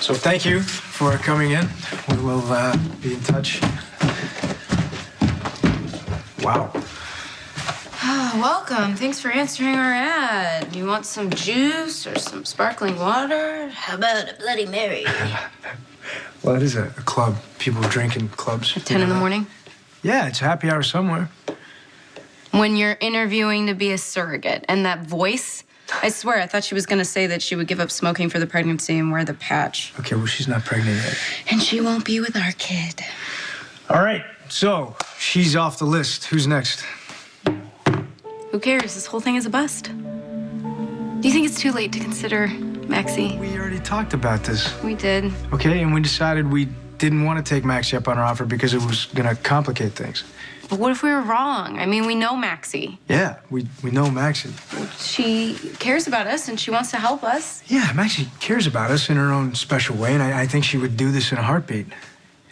So thank you for coming in. We will be in touch. Wow. Oh, welcome. Thanks for answering our ad. You want some juice or some sparkling water? How about a Bloody Mary? Well, it is a club. People drink in clubs. At 10 in the morning? Yeah, it's happy hour somewhere. When you're interviewing to be a surrogate, and that voice, I swear, I thought she was going to say that she would give up smoking for the pregnancy and wear the patch. Okay, well, she's not pregnant yet. And she won't be with our kid. All right, so she's off the list. Who's next? Who cares? This whole thing is a bust. Do you think it's too late to consider Maxie? We already talked about this. We did. Okay, and we decided we didn't want to take Maxie up on her offer because it was going to complicate things. But what if we were wrong? I mean, we know Maxie. Yeah, we know Maxie. She cares about us and she wants to help us. Yeah, Maxie cares about us in her own special way, and I think she would do this in a heartbeat.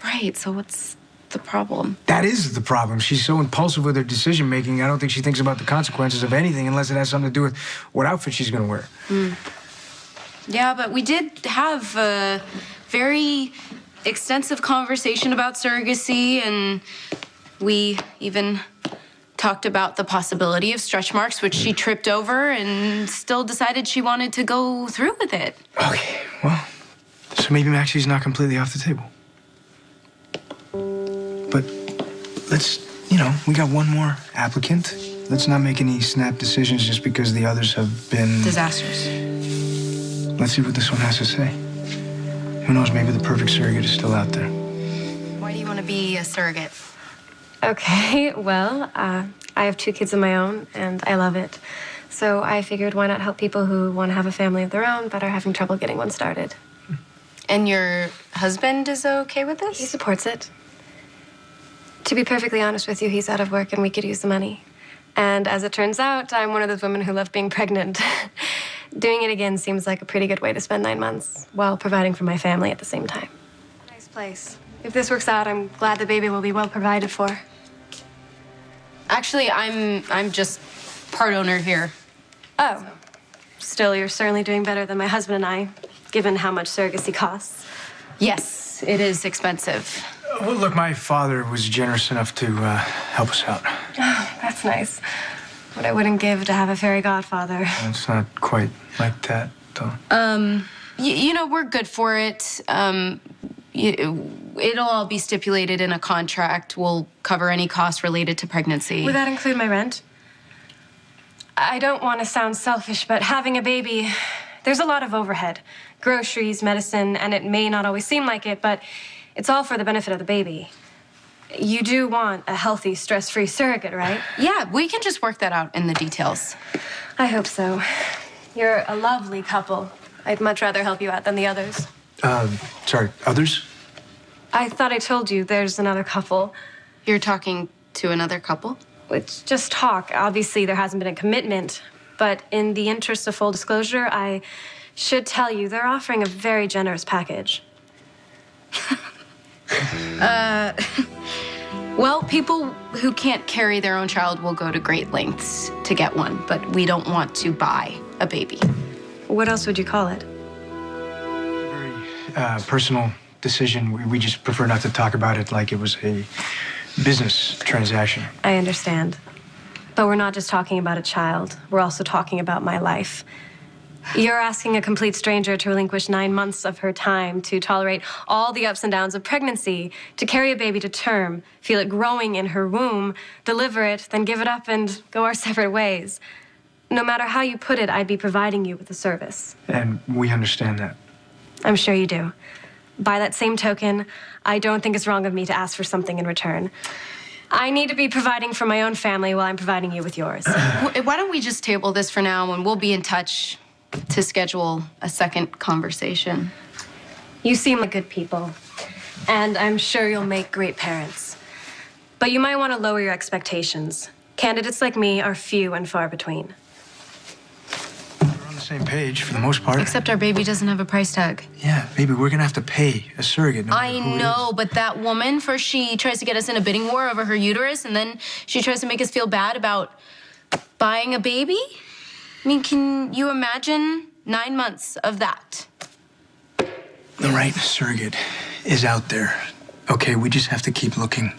Right, so what's the problem? That is the problem. She's so impulsive with her decision-making, I don't think she thinks about the consequences of anything unless it has something to do with what outfit she's going to wear. Yeah, but we did have a very extensive conversation about surrogacy, and we even talked about the possibility of stretch marks, which she tripped over and still decided she wanted to go through with it. Okay, well, so maybe Maxie's not completely off the table. But let's, we got one more applicant. Let's not make any snap decisions just because the others have been... disasters. Let's see what this one has to say. Who knows, maybe the perfect surrogate is still out there. Why do you want to be a surrogate? Okay, well, I have 2 kids of my own, and I love it. So I figured why not help people who want to have a family of their own but are having trouble getting one started. And your husband is okay with this? He supports it. To be perfectly honest with you, he's out of work and we could use the money. And as it turns out, I'm one of those women who love being pregnant. Doing it again seems like a pretty good way to spend 9 months while providing for my family at the same time. Nice place. If this works out, I'm glad the baby will be well provided for. Actually, I'm just part owner here. Oh. Still, you're certainly doing better than my husband and I, given how much surrogacy costs. Yes, it is expensive. Well, look, my father was generous enough to help us out. Oh, that's nice. What I wouldn't give to have a fairy godfather. It's not quite like that, though. We're good for it. It'll all be stipulated in a contract. We'll cover any costs related to pregnancy. Would that include my rent? I don't want to sound selfish, but having a baby, there's a lot of overhead. Groceries, medicine, and it may not always seem like it, but it's all for the benefit of the baby. You do want a healthy, stress-free surrogate, right? Yeah, we can just work that out in the details. I hope so. You're a lovely couple. I'd much rather help you out than the others. Sorry, others? I thought I told you there's another couple. You're talking to another couple? It's just talk. Obviously, there hasn't been a commitment. But in the interest of full disclosure, I should tell you they're offering a very generous package. Well, people who can't carry their own child will go to great lengths to get one, but we don't want to buy a baby. What else would you call it? Very personal decision. We just prefer not to talk about it like it was a business transaction. I understand. But we're not just talking about a child. We're also talking about my life. You're asking a complete stranger to relinquish 9 months of her time to tolerate all the ups and downs of pregnancy, to carry a baby to term, feel it growing in her womb, deliver it, then give it up and go our separate ways. No matter how you put it, I'd be providing you with a service. And we understand that. I'm sure you do. By that same token, I don't think it's wrong of me to ask for something in return. I need to be providing for my own family while I'm providing you with yours. Why don't we just table this for now and we'll be in touch to schedule a second conversation. You seem like good people, and I'm sure you'll make great parents. But you might want to lower your expectations. Candidates like me are few and far between. We're on the same page for the most part. Except our baby doesn't have a price tag. Yeah, baby, we're gonna have to pay a surrogate. No I know, but that woman, first she tries to get us in a bidding war over her uterus, and then she tries to make us feel bad about buying a baby? I mean, can you imagine 9 months of that? The right surrogate is out there. Okay, we just have to keep looking.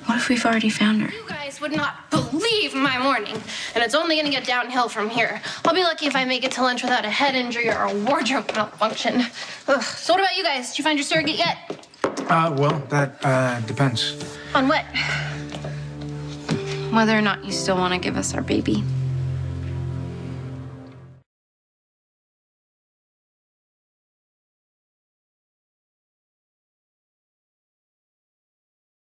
What if we've already found her? You guys would not believe my morning, and it's only gonna get downhill from here. I'll be lucky if I make it to lunch without a head injury or a wardrobe malfunction. Ugh. So what about you guys? Did you find your surrogate yet? Well, that depends. On what? Whether or not you still want to give us our baby.